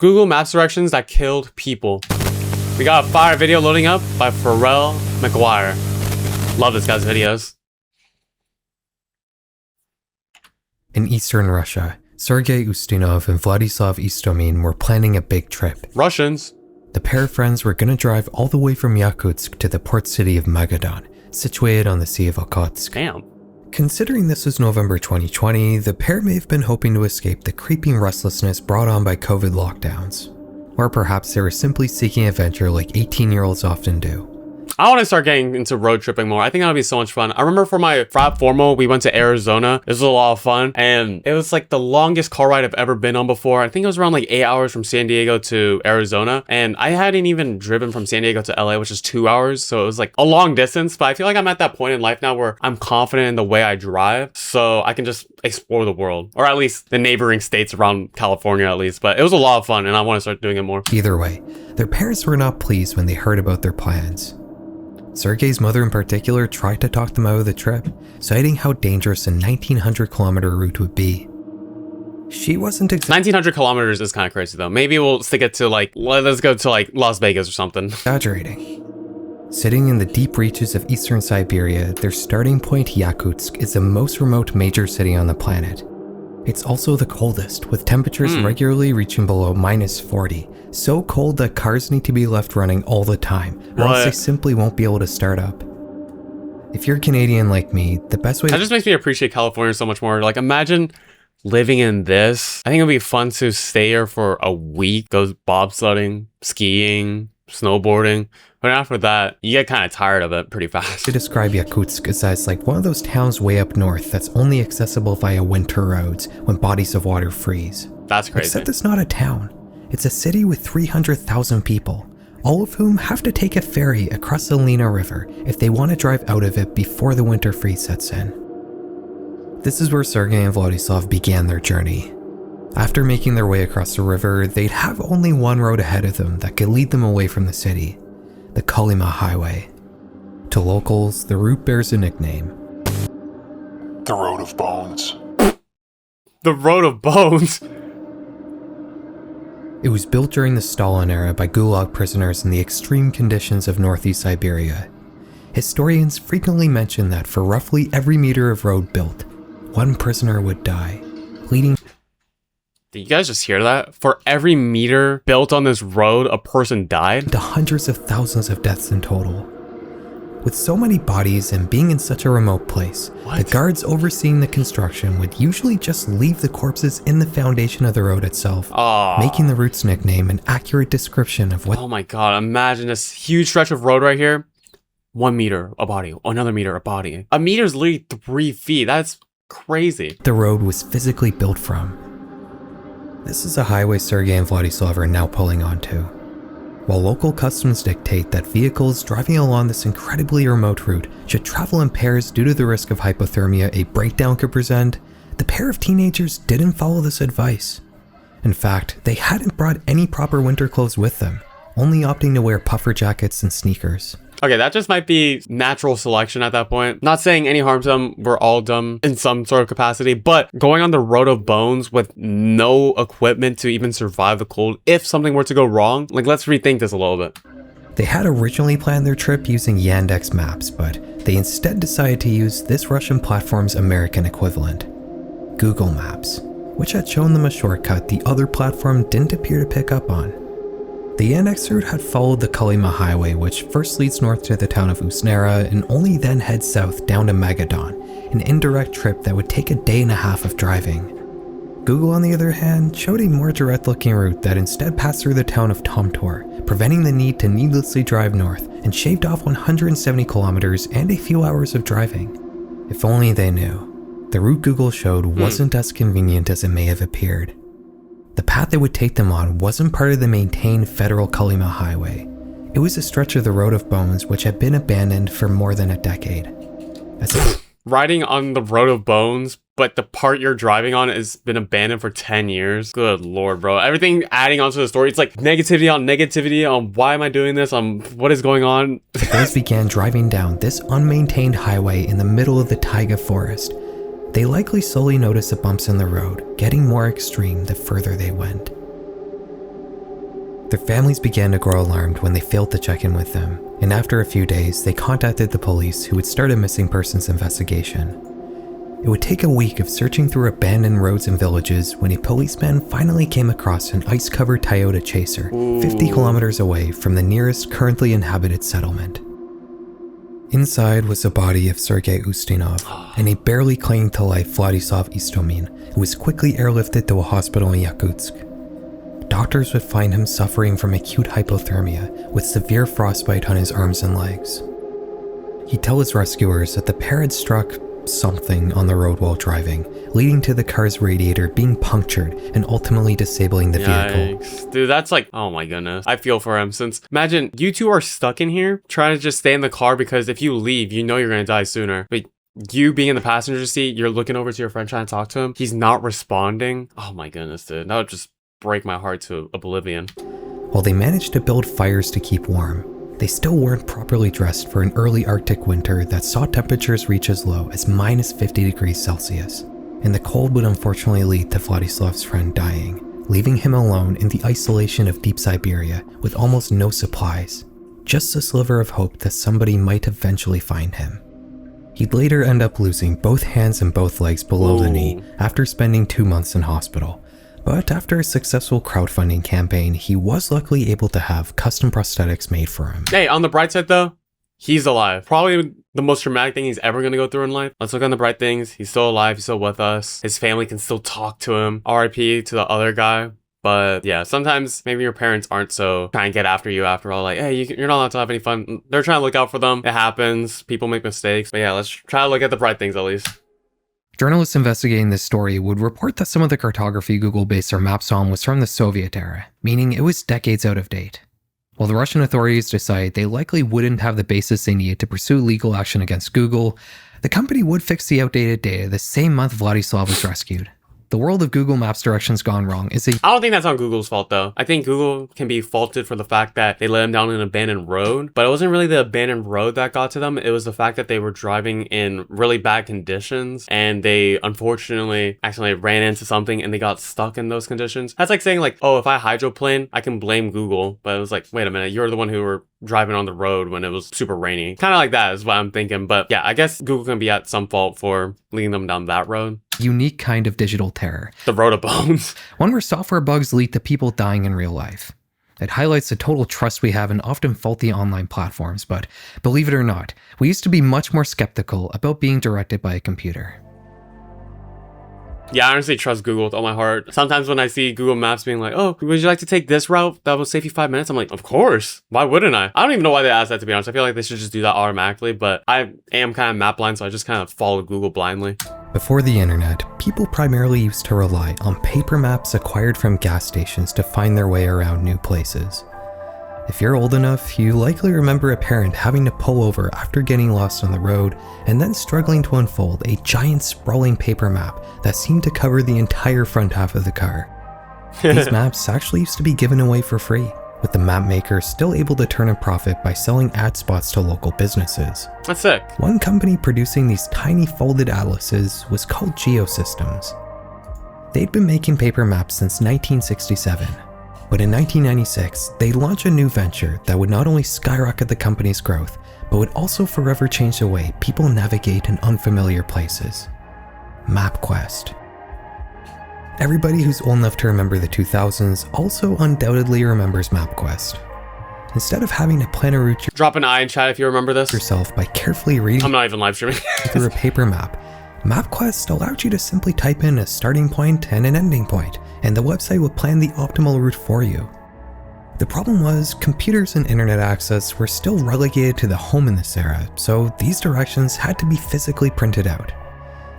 Google Maps directions that killed people. We got a fire video loading up by Pharrell McGuire. Love this guy's videos. In eastern Russia, Sergei Ustinov and Vladislav Istomin were planning a big trip. Russians. The pair of friends were going to drive all the way from Yakutsk to the port city of Magadan, situated on the Sea of Okhotsk. Damn. Considering this was November 2020, the pair may have been hoping to escape the creeping restlessness brought on by COVID lockdowns. Or perhaps they were simply seeking adventure like 18-year-olds often do. I want to start getting into road tripping more. I think that would be so much fun. I remember for my frat formal, we went to Arizona. This was a lot of fun. And it was like the longest car ride I've ever been on before. I think it was around like 8 hours from San Diego to Arizona. And I hadn't even driven from San Diego to LA, which is 2 hours. So it was like a long distance. But I feel like I'm at that point in life now where I'm confident in the way I drive. So I can just explore the world. Or at least the neighboring states around California at least. But it was a lot of fun and I want to start doing it more. Either way, their parents were not pleased when they heard about their plans. Sergei's mother in particular tried to talk them out of the trip, citing how dangerous a 1900-kilometer route would be. She wasn't 1900 kilometers is kind of crazy though. Maybe we'll stick it to like, let's go to like Las Vegas or something. Exaggerating. Sitting in the deep reaches of eastern Siberia, their starting point Yakutsk is the most remote major city on the planet. It's also the coldest, with temperatures regularly reaching below -40. So cold that cars need to be left running all the time, or else they simply won't be able to start up. If you're Canadian like me, the best way— That just makes me appreciate California so much more. Like, imagine living in this. I think it'd be fun to stay here for a week, go bobsledding, skiing, snowboarding. But after that, you get kind of tired of it pretty fast. To describe Yakutsk is that it's like one of those towns way up north that's only accessible via winter roads when bodies of water freeze. That's crazy. Except it's not a town. It's a city with 300,000 people, all of whom have to take a ferry across the Lena River if they want to drive out of it before the winter freeze sets in. This is where Sergei and Vladislav began their journey. After making their way across the river, they'd have only one road ahead of them that could lead them away from the city: the Kolyma Highway. To locals, the route bears a nickname: the Road of Bones. The Road of Bones? It was built during the Stalin era by Gulag prisoners in the extreme conditions of northeast Siberia. Historians frequently mention that for roughly every meter of road built, one prisoner would die, leading— Did you guys just hear that? For every meter built on this road, a person died? to hundreds of thousands of deaths in total. With so many bodies and being in such a remote place, the guards overseeing the construction would usually just leave the corpses in the foundation of the road itself, making the route's nickname an accurate description of what— Oh my god, imagine this huge stretch of road right here. 1 meter, a body. Another meter, a body. A meter is literally 3 feet. That's crazy. the road was physically built from. This is a highway Sergei and Vladislav are now pulling onto. While local customs dictate that vehicles driving along this incredibly remote route should travel in pairs due to the risk of hypothermia a breakdown could present, the pair of teenagers didn't follow this advice. In fact, they hadn't brought any proper winter clothes with them, only opting to wear puffer jackets and sneakers. Okay, that just might be natural selection at that point. Not saying any harm to them, we're all dumb in some sort of capacity, but going on the Road of Bones with no equipment to even survive the cold, if something were to go wrong, like, let's rethink this a little bit. They had originally planned their trip using Yandex Maps, but they instead decided to use this Russian platform's American equivalent, Google Maps, which had shown them a shortcut the other platform didn't appear to pick up on. The Yandex route had followed the Kolyma Highway, which first leads north to the town of Usnera and only then heads south down to Magadan, an indirect trip that would take a day and a half of driving. Google, on the other hand, showed a more direct-looking route that instead passed through the town of Tomtor, preventing the need to needlessly drive north, and shaved off 170 kilometers and a few hours of driving. If only they knew. The route Google showed wasn't as convenient as it may have appeared. The path it would take them on wasn't part of the maintained federal Kolyma Highway. It was a stretch of the Road of Bones which had been abandoned for more than a decade. Riding on the Road of Bones, but the part you're driving on has been abandoned for 10 years. Good lord, bro. Everything adding onto the story, it's like negativity on why am I doing this, what is going on. They began driving down this unmaintained highway in the middle of the taiga forest. They likely slowly noticed the bumps in the road, getting more extreme the further they went. Their families began to grow alarmed when they failed to check in with them, and after a few days, they contacted the police, who would start a missing persons investigation. It would take a week of searching through abandoned roads and villages when a policeman finally came across an ice-covered Toyota Chaser 50 kilometers away from the nearest currently inhabited settlement. Inside was the body of Sergei Ustinov and a barely clinging to life Vladislav Istomin, who was quickly airlifted to a hospital in Yakutsk. Doctors would find him suffering from acute hypothermia with severe frostbite on his arms and legs. He'd tell his rescuers that the pair had struck something on the road while driving, leading to the car's radiator being punctured and ultimately disabling the vehicle. Yikes. Dude, that's like, oh my goodness. I feel for him, since imagine you two are stuck in here trying to just stay in the car, because if you leave, you know you're gonna die sooner. But you being in the passenger seat, you're looking over to your friend trying to talk to him, he's not responding. Oh my goodness, dude. That would just break my heart to oblivion. While they managed to build fires to keep warm, they still weren't properly dressed for an early Arctic winter that saw temperatures reach as low as minus 50 degrees Celsius, and the cold would unfortunately lead to Vladislav's friend dying, leaving him alone in the isolation of deep Siberia with almost no supplies, just a sliver of hope that somebody might eventually find him. He'd later end up losing both hands and both legs below the knee after spending 2 months in hospital. But after a successful crowdfunding campaign, he was luckily able to have custom prosthetics made for him. Hey, on the bright side though, he's alive. Probably the most traumatic thing he's ever gonna go through in life. Let's look on the bright things. He's still alive, he's still with us. His family can still talk to him. RIP to the other guy. But yeah, sometimes maybe your parents aren't so trying to get after you after all. Like, hey, you're not allowed to have any fun. They're trying to look out for them. It happens. People make mistakes. But yeah, let's try to look at the bright things at least. Journalists investigating this story would report that some of the cartography Google based their maps on was from the Soviet era, meaning it was decades out of date. While the Russian authorities decided they likely wouldn't have the basis they needed to pursue legal action against Google, the company would fix the outdated data the same month Vladislav was rescued. The world of Google Maps directions gone wrong is I don't think that's on Google's fault though. I think Google can be faulted for the fact that they let them down an abandoned road, but it wasn't really the abandoned road that got to them. It was the fact that they were driving in really bad conditions and they unfortunately accidentally ran into something and they got stuck in those conditions. That's like saying like, oh, if I hydroplane, I can blame Google. But it was like, wait a minute, you're the one who were driving on the road when it was super rainy. Kind of like that is what I'm thinking. But yeah, I guess Google can be at some fault for leading them down that road. Unique kind of digital terror. The road of bones. One where software bugs lead to people dying in real life. It highlights the total trust we have in often faulty online platforms, but believe it or not, we used to be much more skeptical about being directed by a computer. Yeah, I honestly trust Google with all my heart. Sometimes when I see Google Maps being like, oh, would you like to take this route that will save you 5 minutes? I'm like, of course. Why wouldn't I? I don't even know why they asked that, to be honest. I feel like they should just do that automatically, but I am kind of map blind, so I just kind of follow Google blindly. Before the internet, people primarily used to rely on paper maps acquired from gas stations to find their way around new places. If you're old enough, you likely remember a parent having to pull over after getting lost on the road and then struggling to unfold a giant sprawling paper map that seemed to cover the entire front half of the car. These maps actually used to be given away for free, with the map maker still able to turn a profit by selling ad spots to local businesses. That's sick. One company producing these tiny folded atlases was called Geosystems. They'd been making paper maps since 1967. But in 1996, they launched a new venture that would not only skyrocket the company's growth, but would also forever change the way people navigate in unfamiliar places. MapQuest. Everybody who's old enough to remember the 2000s also undoubtedly remembers MapQuest. Instead of having to plan a route Drop an I in chat if you remember this. yourself by carefully reading I'm not even live streaming. through a paper map, MapQuest allowed you to simply type in a starting point and an ending point, and the website would plan the optimal route for you. The problem was, computers and internet access were still relegated to the home in this era, so these directions had to be physically printed out.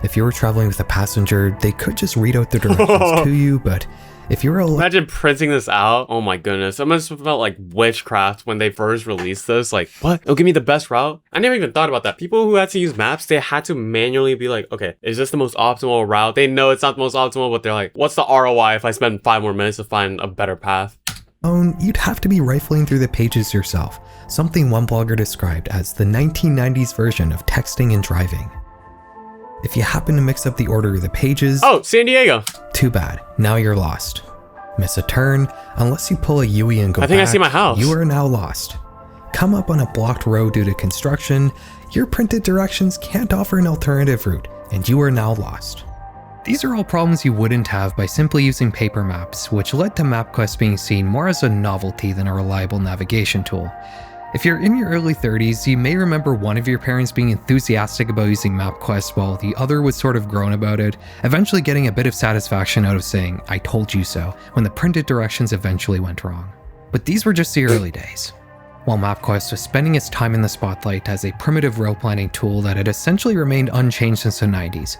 If you were traveling with a passenger, they could just read out the directions to you, but if you were Imagine printing this out. Oh my goodness. It must have felt like witchcraft when they first released this. Like, what? It'll give me the best route? I never even thought about that. People who had to use maps, they had to manually be like, okay, is this the most optimal route? They know it's not the most optimal, but they're like, what's the ROI if I spend 5 more minutes to find a better path? You'd have to be rifling through the pages yourself, something one blogger described as the 1990s version of texting and driving. If you happen to mix up the order of the pages, oh, San Diego. Too bad, now you're lost. Miss a turn, unless you pull a Yui and go back, I think I see my house. You are now lost. Come up on a blocked road due to construction, your printed directions can't offer an alternative route, and you are now lost. These are all problems you wouldn't have by simply using paper maps, which led to MapQuest being seen more as a novelty than a reliable navigation tool. If you're in your early 30s, you may remember one of your parents being enthusiastic about using MapQuest while the other was sort of groan about it, eventually getting a bit of satisfaction out of saying, "I told you so," when the printed directions eventually went wrong. But these were just the early days. While MapQuest was spending its time in the spotlight as a primitive road planning tool that had essentially remained unchanged since the 90s,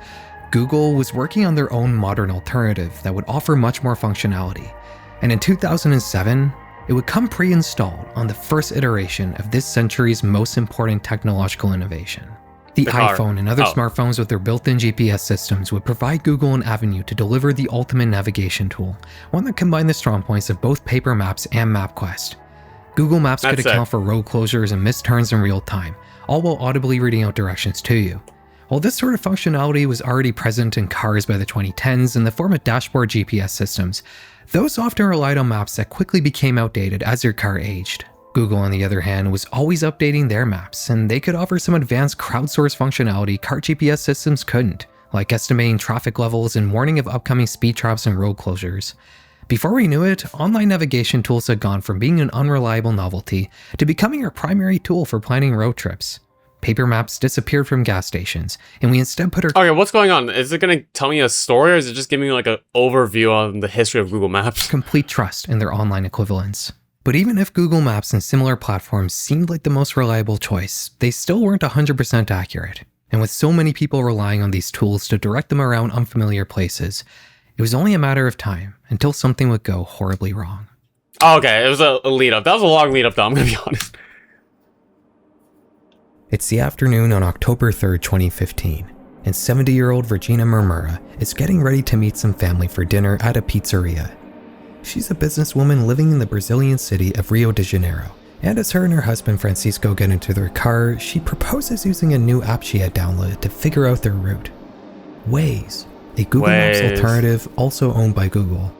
Google was working on their own modern alternative that would offer much more functionality. And in 2007, it would come pre-installed on the first iteration of this century's most important technological innovation. The iPhone and other smartphones with their built-in GPS systems would provide Google an avenue to deliver the ultimate navigation tool, one that combined the strong points of both paper maps and MapQuest. Google Maps could account for road closures and missed turns in real time, all while audibly reading out directions to you. While this sort of functionality was already present in cars by the 2010s in the form of dashboard GPS systems, those often relied on maps that quickly became outdated as your car aged. Google, on the other hand, was always updating their maps, and they could offer some advanced crowdsourced functionality car GPS systems couldn't, like estimating traffic levels and warning of upcoming speed traps and road closures. Before we knew it, online navigation tools had gone from being an unreliable novelty to becoming our primary tool for planning road trips. Paper maps disappeared from gas stations, and we instead put our— Okay, what's going on? Is it going to tell me a story, or is it just giving me like an overview on the history of Google Maps? Complete trust in their online equivalents. But even if Google Maps and similar platforms seemed like the most reliable choice, they still weren't 100% accurate. And with so many people relying on these tools to direct them around unfamiliar places, it was only a matter of time until something would go horribly wrong. Oh, okay, it was a lead up. That was a long lead up though, I'm going to be honest. It's the afternoon on October 3rd, 2015, and 70-year-old Regina Murmura is getting ready to meet some family for dinner at a pizzeria. She's a businesswoman living in the Brazilian city of Rio de Janeiro, and as her and her husband Francisco get into their car, she proposes using a new app she had downloaded to figure out their route. Waze, a Google Maps alternative also owned by Google.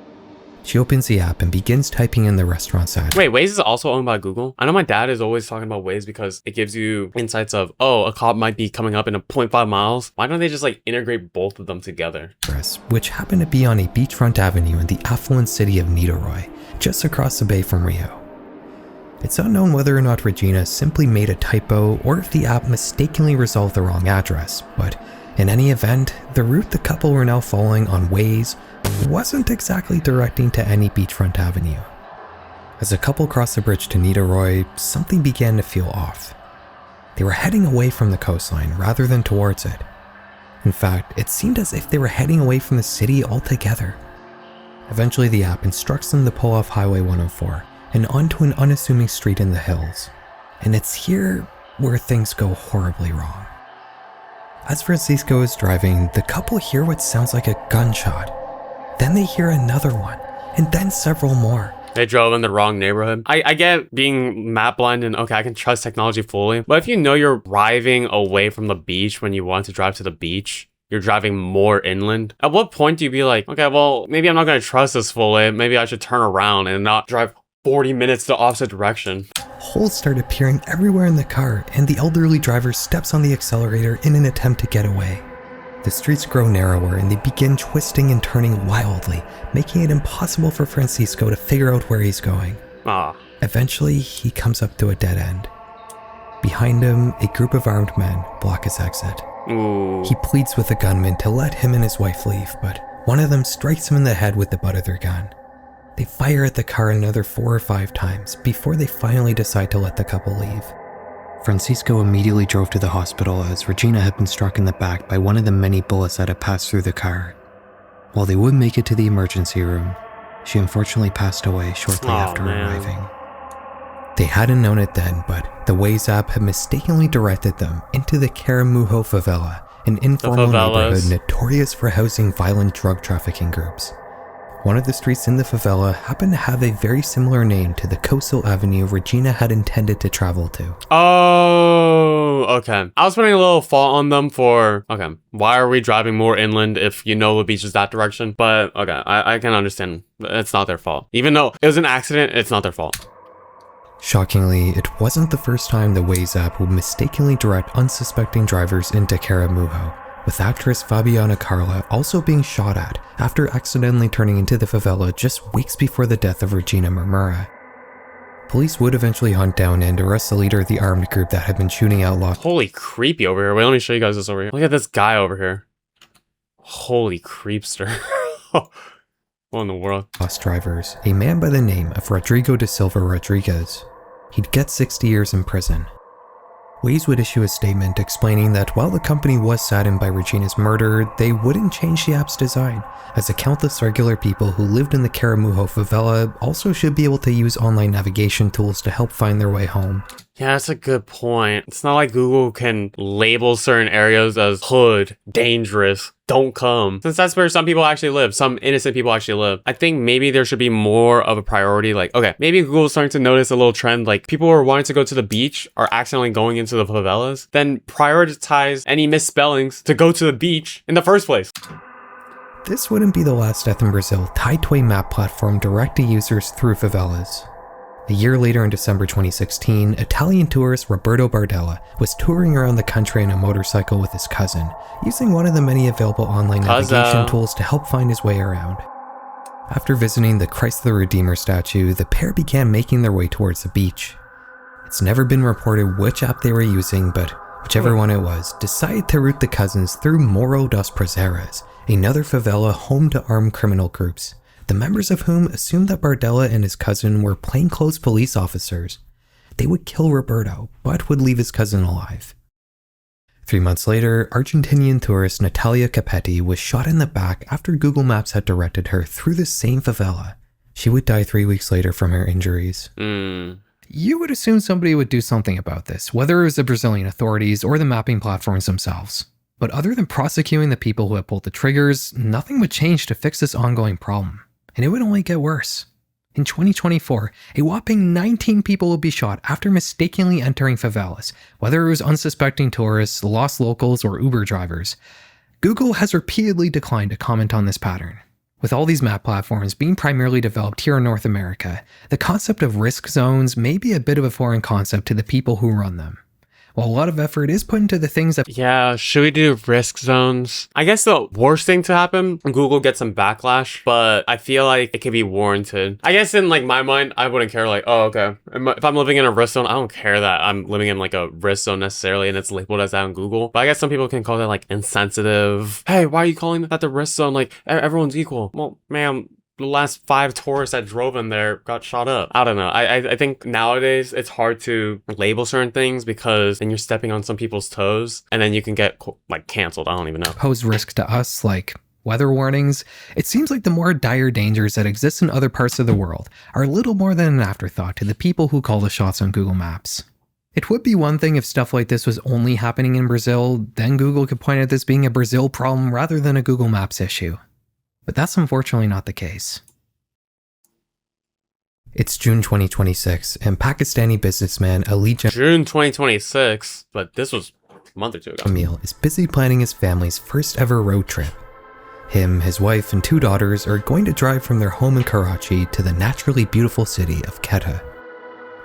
She opens the app and begins typing in the restaurant's address. Wait, Waze is also owned by Google? I know my dad is always talking about Waze because it gives you insights of, oh, a cop might be coming up in 0.5 miles. Why don't they just like integrate both of them together? Which happened to be on a beachfront avenue in the affluent city of Niterói, just across the bay from Rio. It's unknown whether or not Regina simply made a typo or if the app mistakenly resolved the wrong address, but in any event, the route the couple were now following on Waze wasn't exactly directing to any beachfront avenue. As the couple crossed the bridge to Niterói, something began to feel off. They were heading away from the coastline rather than towards it. In fact, it seemed as if they were heading away from the city altogether. Eventually, the app instructs them to pull off Highway 104 and onto an unassuming street in the hills. And it's here where things go horribly wrong. As Francisco is driving, the couple hear what sounds like a gunshot. Then they hear another one, and then several more. They drove in the wrong neighborhood. I get being map blind and okay, I can trust technology fully. But if you know you're driving away from the beach when you want to drive to the beach, you're driving more inland. At what point do you be like, okay, well, maybe I'm not going to trust this fully. Maybe I should turn around and not drive 40 minutes the opposite direction. Holes start appearing everywhere in the car, and the elderly driver steps on the accelerator in an attempt to get away. The streets grow narrower and they begin twisting and turning wildly, making it impossible for Francisco to figure out where he's going. Eventually, he comes up to a dead end. Behind him, a group of armed men block his exit. Ooh. He pleads with the gunman to let him and his wife leave, but one of them strikes him in the head with the butt of their gun. They fire at the car another 4 or 5 times before they finally decide to let the couple leave. Francisco immediately drove to the hospital as Regina had been struck in the back by one of the many bullets that had passed through the car. While they would make it to the emergency room, she unfortunately passed away shortly after arriving. They hadn't known it then, but the Waze app had mistakenly directed them into the Caramujo favela, an informal neighborhood notorious for housing violent drug trafficking groups. One of the streets in the favela happened to have a very similar name to the coastal avenue Regina had intended to travel to. Oh, okay. I was putting a little fault on them for, okay, why are we driving more inland if you know the beach is that direction? But okay, I can understand. It's not their fault. Even though it was an accident, it's not their fault. Shockingly, it wasn't the first time the Waze app would mistakenly direct unsuspecting drivers into Caramujo, with actress Fabiana Carla also being shot at after accidentally turning into the favela just weeks before the death of Regina Murmura. Police would eventually hunt down and arrest the leader of the armed group that had been shooting out Holy creepy over here. Wait, let me show you guys this over here. Look at this guy over here. Holy creepster. What in the world? lost drivers, a man by the name of Rodrigo da Silva Rodriguez. He'd get 60 years in prison. Waze would issue a statement explaining that while the company was saddened by Regina's murder, they wouldn't change the app's design, as the countless regular people who lived in the Caramujo favela also should be able to use online navigation tools to help find their way home. Yeah, that's a good point. It's not like Google can label certain areas as hood, dangerous, don't come. Since that's where some people actually live, some innocent people actually live. I think maybe there should be more of a priority. Like, okay, maybe Google's starting to notice a little trend. Like, people who are wanting to go to the beach are accidentally going into the favelas. Then prioritize any misspellings to go to the beach in the first place. This wouldn't be the last death in Brazil tied to a map platform directing users through favelas. A year later in December 2016, Italian tourist Roberto Bardella was touring around the country on a motorcycle with his cousin, using one of the many available online navigation tools to help find his way around. After visiting the Christ the Redeemer statue, the pair began making their way towards the beach. It's never been reported which app they were using, but whichever one it was, decided to route the cousins through Morro das Prazeres, another favela home to armed criminal groups, the members of whom assumed that Bardella and his cousin were plainclothes police officers. They would kill Roberto, but would leave his cousin alive. 3 months later, Argentinian tourist Natalia Capetti was shot in the back after Google Maps had directed her through the same favela. She would die 3 weeks later from her injuries. You would assume somebody would do something about this, whether it was the Brazilian authorities or the mapping platforms themselves. But other than prosecuting the people who had pulled the triggers, nothing would change to fix this ongoing problem. And it would only get worse. In 2024, a whopping 19 people will be shot after mistakenly entering favelas, whether it was unsuspecting tourists, lost locals, or Uber drivers. Google has repeatedly declined to comment on this pattern. With all these map platforms being primarily developed here in North America, the concept of risk zones may be a bit of a foreign concept to the people who run them. While a lot of effort is put into the things that— Yeah, should we do risk zones? I guess the worst thing to happen, Google gets some backlash, but I feel like it could be warranted. I guess in like my mind, I wouldn't care like, oh, okay. If I'm living in a risk zone, I don't care that I'm living in like a risk zone necessarily and it's labeled as that on Google. But I guess some people can call that like insensitive. Hey, why are you calling that the risk zone? Like everyone's equal. Well, ma'am, the last 5 tourists that drove in there got shot up. I don't know. I think nowadays it's hard to label certain things because then you're stepping on some people's toes and then you can get like canceled. I don't even know. Pose risk to us, like weather warnings. It seems like the more dire dangers that exist in other parts of the world are little more than an afterthought to the people who call the shots on Google Maps. It would be one thing if stuff like this was only happening in Brazil, then Google could point at this being a Brazil problem rather than a Google Maps issue. But that's unfortunately not the case. It's June 2026, and Pakistani businessman Ali June 2026, but this was a month or two ago. Jamil is busy planning his family's first ever road trip. Him, his wife, and 2 daughters are going to drive from their home in Karachi to the naturally beautiful city of Quetta.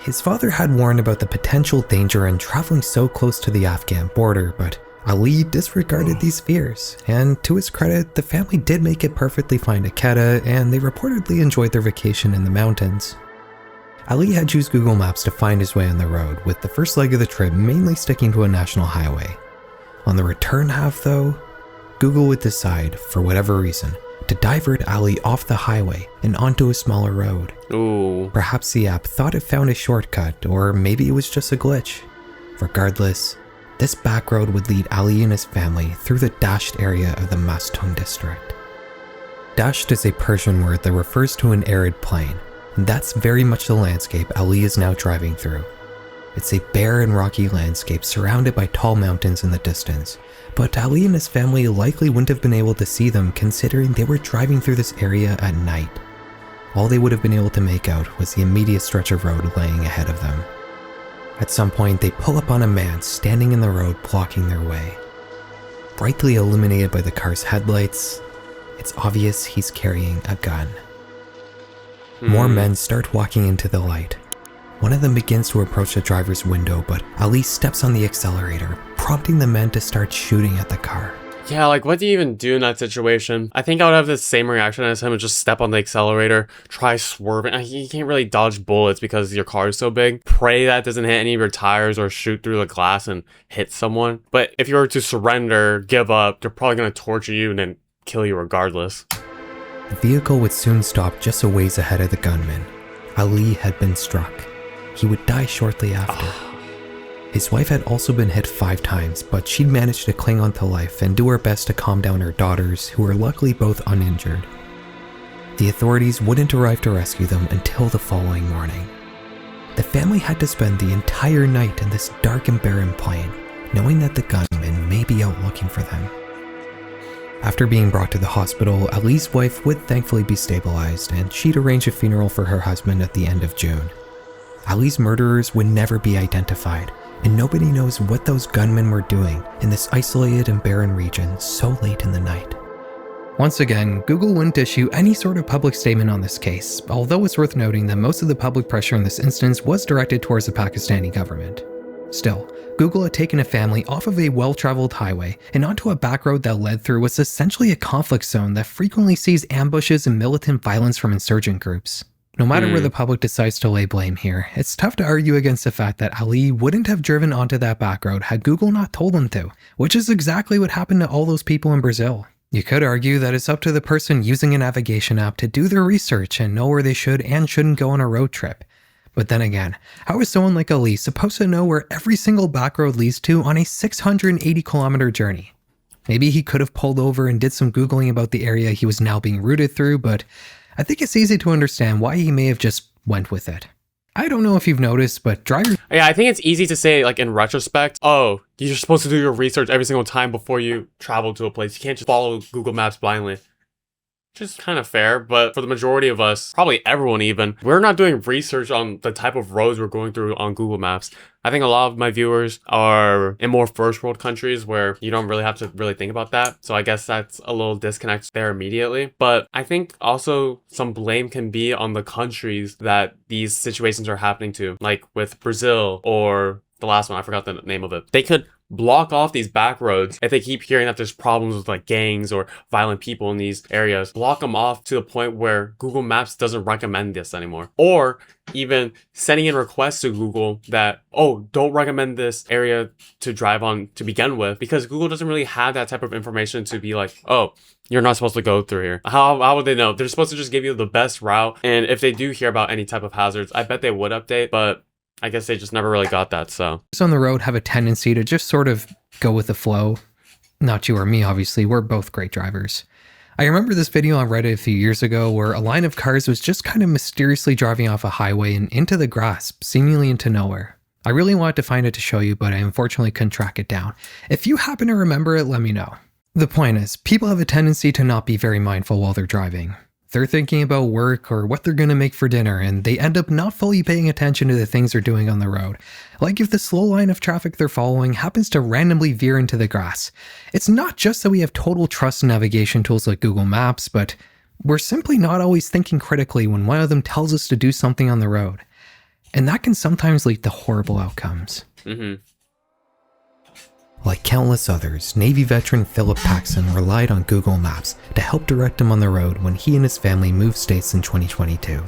His father had warned about the potential danger in traveling so close to the Afghan border, but Ali disregarded these fears, and to his credit, the family did make it perfectly fine to Quetta, and they reportedly enjoyed their vacation in the mountains. Ali had used Google Maps to find his way on the road, with the first leg of the trip mainly sticking to a national highway. On the return half, though, Google would decide, for whatever reason, to divert Ali off the highway and onto a smaller road. Ooh. Perhaps the app thought it found a shortcut, or maybe it was just a glitch. Regardless, this back road would lead Ali and his family through the dasht area of the Mastung district. Dasht is a Persian word that refers to an arid plain, and that's very much the landscape Ali is now driving through. It's a bare and rocky landscape surrounded by tall mountains in the distance, but Ali and his family likely wouldn't have been able to see them considering they were driving through this area at night. All they would have been able to make out was the immediate stretch of road laying ahead of them. At some point, they pull up on a man standing in the road blocking their way. Brightly illuminated by the car's headlights, it's obvious he's carrying a gun. More men start walking into the light. One of them begins to approach the driver's window, but Ali steps on the accelerator, prompting the men to start shooting at the car. Yeah, like, what do you even do in that situation? I think I would have the same reaction as him and just step on the accelerator, try swerving. You can't really dodge bullets because your car is so big. Pray that doesn't hit any of your tires or shoot through the glass and hit someone. But if you were to surrender, give up, they're probably going to torture you and then kill you regardless. The vehicle would soon stop just a ways ahead of the gunman. Ali had been struck. He would die shortly after. His wife had also been hit 5 times, but she'd managed to cling on to life and do her best to calm down her daughters, who were luckily both uninjured. The authorities wouldn't arrive to rescue them until the following morning. The family had to spend the entire night in this dark and barren plain, knowing that the gunman may be out looking for them. After being brought to the hospital, Ali's wife would thankfully be stabilized, and she'd arrange a funeral for her husband at the end of June. Ali's murderers would never be identified, and nobody knows what those gunmen were doing in this isolated and barren region so late in the night. Once again, Google wouldn't issue any sort of public statement on this case, although it's worth noting that most of the public pressure in this instance was directed towards the Pakistani government. Still, Google had taken a family off of a well-traveled highway and onto a back road that led through what's essentially a conflict zone that frequently sees ambushes and militant violence from insurgent groups. No matter where the public decides to lay blame here, it's tough to argue against the fact that Ali wouldn't have driven onto that back road had Google not told him to, which is exactly what happened to all those people in Brazil. You could argue that it's up to the person using a navigation app to do their research and know where they should and shouldn't go on a road trip. But then again, how is someone like Ali supposed to know where every single back road leads to on a 680-kilometer journey? Maybe he could have pulled over and did some Googling about the area he was now being routed through, but I think it's easy to understand why he may have just went with it. I don't know if you've noticed, but drivers... Yeah, I think it's easy to say, like, in retrospect, oh, you're supposed to do your research every single time before you travel to a place. You can't just follow Google Maps blindly. Which is kind of fair, but for the majority of us, probably everyone even, we're not doing research on the type of roads we're going through on Google Maps. I think a lot of my viewers are in more first world countries where you don't really have to really think about that. So I guess that's a little disconnect there immediately. But I think also some blame can be on the countries that these situations are happening to, like with Brazil or the last one, I forgot the name of it. They could block off these back roads if they keep hearing that there's problems with like gangs or violent people in these areas. Block them off to the point where Google Maps doesn't recommend this anymore. Or even sending in requests to Google that, oh, don't recommend this area to drive on to begin with, because Google doesn't really have that type of information to be like, oh, you're not supposed to go through here. How would they know? They're supposed to just give you the best route. And if they do hear about any type of hazards, I bet they would update, but I guess they just never really got that, so. On the road have a tendency to just sort of go with the flow. Not you or me, obviously. We're both great drivers. I remember this video on Reddit a few years ago where a line of cars was just kind of mysteriously driving off a highway and into the grass, seemingly into nowhere. I really wanted to find it to show you, but I unfortunately couldn't track it down. If you happen to remember it, let me know. The point is, people have a tendency to not be very mindful while they're driving. They're thinking about work or what they're going to make for dinner, and they end up not fully paying attention to the things they're doing on the road. Like if the slow line of traffic they're following happens to randomly veer into the grass. It's not just that we have total trust in navigation tools like Google Maps, but we're simply not always thinking critically when one of them tells us to do something on the road. And that can sometimes lead to horrible outcomes. Like countless others, Navy veteran Philip Paxson relied on Google Maps to help direct him on the road when he and his family moved states in 2022.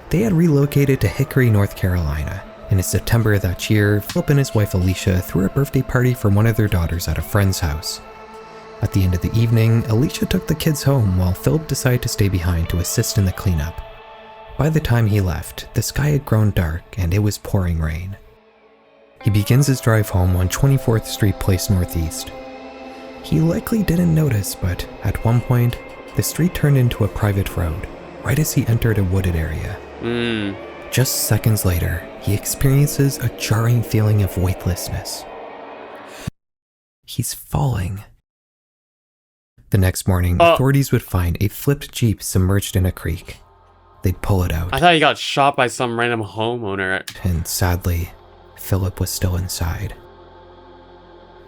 They had relocated to Hickory, North Carolina, and in September of that year, Philip and his wife Alicia threw a birthday party for one of their daughters at a friend's house. At the end of the evening, Alicia took the kids home while Philip decided to stay behind to assist in the cleanup. By the time he left, the sky had grown dark and it was pouring rain. He begins his drive home on 24th Street Place Northeast. He likely didn't notice, but at one point, the street turned into a private road, right as he entered a wooded area. Just seconds later, he experiences a jarring feeling of weightlessness. He's falling. The next morning, authorities would find a flipped Jeep submerged in a creek. They'd pull it out. I thought he got shot by some random homeowner. And sadly, Philip was still inside.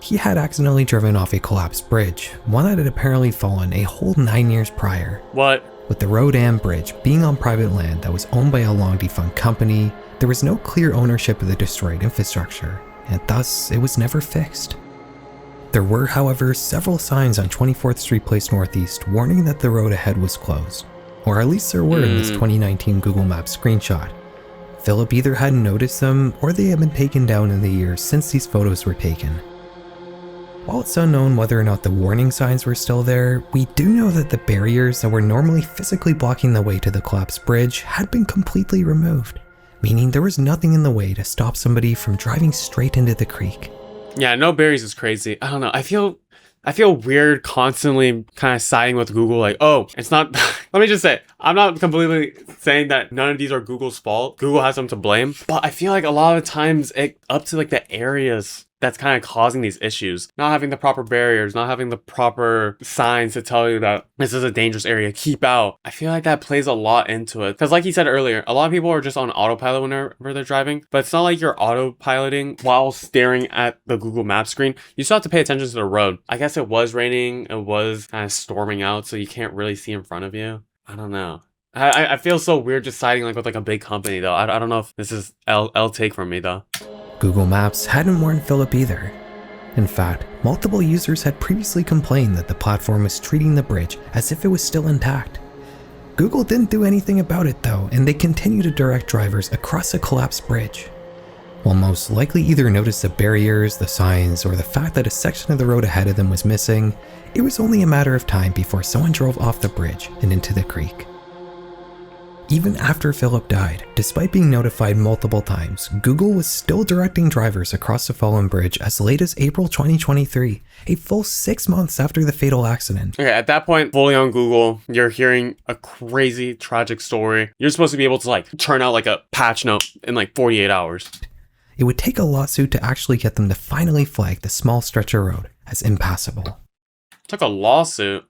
He had accidentally driven off a collapsed bridge, one that had apparently fallen a whole 9 years prior. What? With the road and bridge being on private land that was owned by a long-defunct company, there was no clear ownership of the destroyed infrastructure, and thus it was never fixed. There were, however, several signs on 24th Street Place Northeast warning that the road ahead was closed, or at least there were in this 2019 Google Maps screenshot. Philip either hadn't noticed them, or they had been taken down in the years since these photos were taken. While it's unknown whether or not the warning signs were still there, we do know that the barriers that were normally physically blocking the way to the collapsed bridge had been completely removed, meaning there was nothing in the way to stop somebody from driving straight into the creek. Yeah, no berries is crazy. I don't know. I feel weird constantly kind of siding with Google, like, oh, it's not, let me just say, I'm not completely saying that none of these are Google's fault. Google has them to blame, but I feel like a lot of times it up to like the areas that's kind of causing these issues. Not having the proper barriers, not having the proper signs to tell you that this is a dangerous area, keep out. I feel like that plays a lot into it. Because like you said earlier, a lot of people are just on autopilot whenever they're driving, but it's not like you're autopiloting while staring at the Google Maps screen. You still have to pay attention to the road. I guess it was raining, it was kind of storming out, so you can't really see in front of you. I don't know. I feel so weird just siding like with like a big company though. I don't know if this is L take from me though. Google Maps hadn't warned Philip either. In fact, multiple users had previously complained that the platform was treating the bridge as if it was still intact. Google didn't do anything about it though, and they continued to direct drivers across a collapsed bridge. While most likely either noticed the barriers, the signs, or the fact that a section of the road ahead of them was missing, it was only a matter of time before someone drove off the bridge and into the creek. Even after Philip died, despite being notified multiple times, Google was still directing drivers across the fallen bridge as late as April 2023, a full 6 months after the fatal accident. Okay, at that point, fully on Google, you're hearing a crazy, tragic story. You're supposed to be able to like churn out like a patch note in like 48 hours. It would take a lawsuit to actually get them to finally flag the small stretch of road as impassable. Took a lawsuit?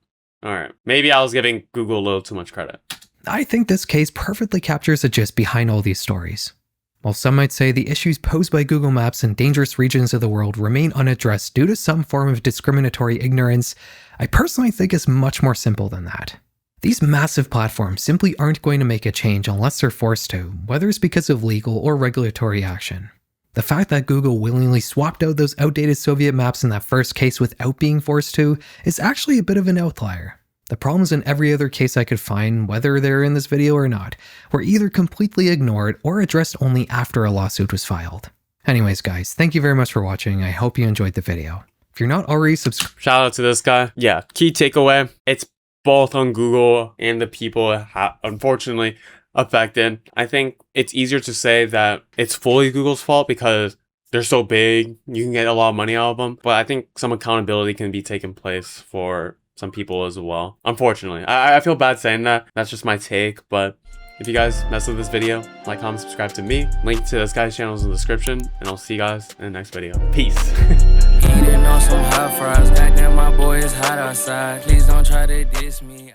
Alright, maybe I was giving Google a little too much credit. I think this case perfectly captures the gist behind all these stories. While some might say the issues posed by Google Maps in dangerous regions of the world remain unaddressed due to some form of discriminatory ignorance, I personally think it's much more simple than that. These massive platforms simply aren't going to make a change unless they're forced to, whether it's because of legal or regulatory action. The fact that Google willingly swapped out those outdated Soviet maps in that first case without being forced to is actually a bit of an outlier. The problems in every other case I could find, whether they're in this video or not, were either completely ignored or addressed only after a lawsuit was filed. Anyways guys, thank you very much for watching. I hope you enjoyed the video. If you're not already subscribed... Shout out to this guy. Yeah, key takeaway, it's both on Google and the people unfortunately affected. I think it's easier to say that it's fully Google's fault because they're so big, you can get a lot of money out of them, but I think some accountability can be taken place for some people as well. Unfortunately, I feel bad saying that. That's just my take, but if you guys mess with this video, like, comment, subscribe to me. Link to this guy's channel is in the description, and I'll see you guys in the next video. Peace. Eating on some hot fries, goddamn my boy is hot outside. Please don't try to diss me.